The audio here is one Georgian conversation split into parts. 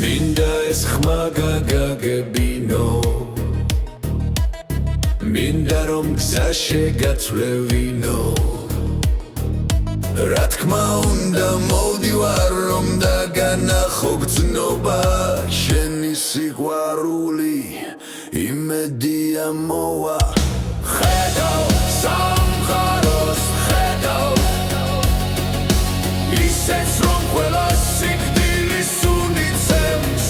მინდა ეს ხმა გაგაგებინო მინდა რომ გზა შეგაცვლევინო რა თქმა უნდა მოვდივარ რომ დაგანახო გრძნობა შენი სიყვარული იმედია მოვა ხედავ სამყაროს ხედავ ისეც რომ ყველა სიკვდილის უნიცემს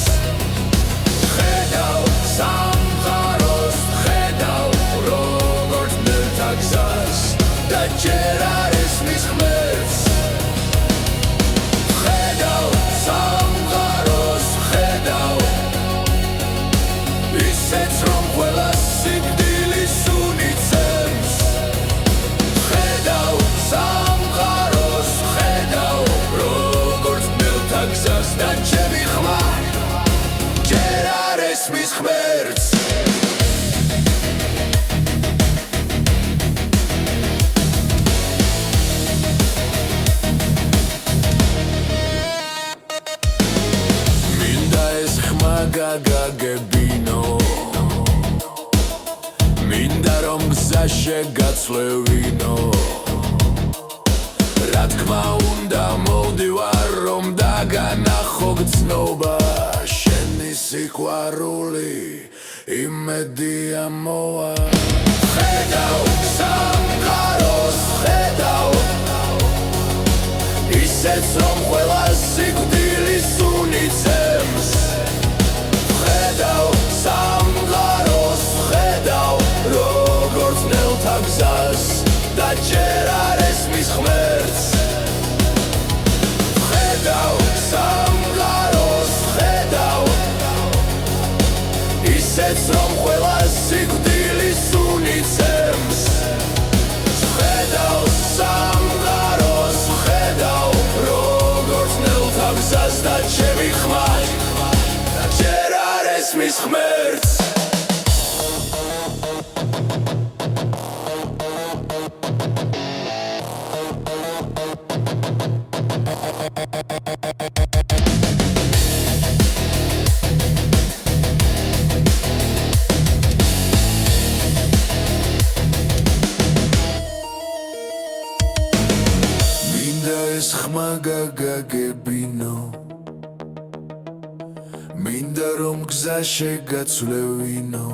ხედავ სამყაროს ხედავ როგორც ნელთა გზას და ჯერ არ ესმის ღმერთს ხედავ სამყაროს ხედავ ისეც რომ ყველა სიკვდილის უნიცემს ხედავ სამყაროს ხედავ როგორც ნელთა გზას და ჩემი ხმა ჯერ არ ესმის ღმერთს გაგაგებინო მინდა რომ გზა შეგაცვლევინო რა თქმა უნდა მოვდივარ რომ დაგანახო გრძნობა შენი სიყვარული იმედია მოვა ხედავ სამყაროს ხედავ ისეც რომ ყველა სიკვდილის უნიცემს ხედავ სამყაროს ხედავ როგორც ნელთა გზას და ჯერ არ ესმის ღმერთს ხედავ სამყაროს ხედავ ისეც რომ ყველა სიკვდილის უნიცემს ხედავ სამყაროს ხედავ როგორც ნელთა გზას და ჩემი ხმა ჯერ არ ესმის ღმერთს მინდა ეს ხმა გაგაგებინო მინდა რომ გზა შეგაცვლევინო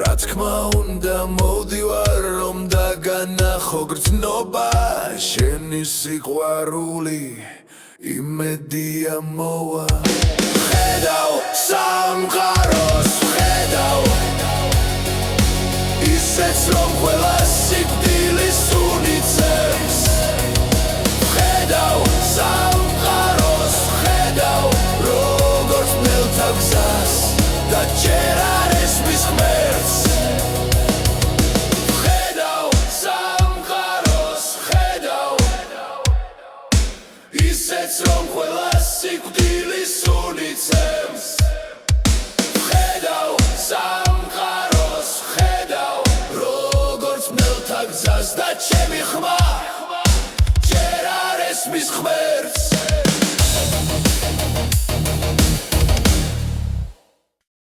რა თქმა უნდა მოვდივარ რომ დაგანახო გრძნობა შენი სიყვარული იმედია მოვა ხედავ სამყაროს ხედავ ისეც რომ ყველა სიკვდილის უნიცემს ხედავ სამყაროს ხედავ როგორც ნელთა გზას და ჯერ არ ესმის ღმერთს ხედავ სამყაროს ხედავ ისეც რომ ყველა სიკვდილის უნიცემს ხედავ სამყაროს ხედავ როგორც ნელთა გზას და ჩემი ხმა ჯერ არ ესმის ღმერთს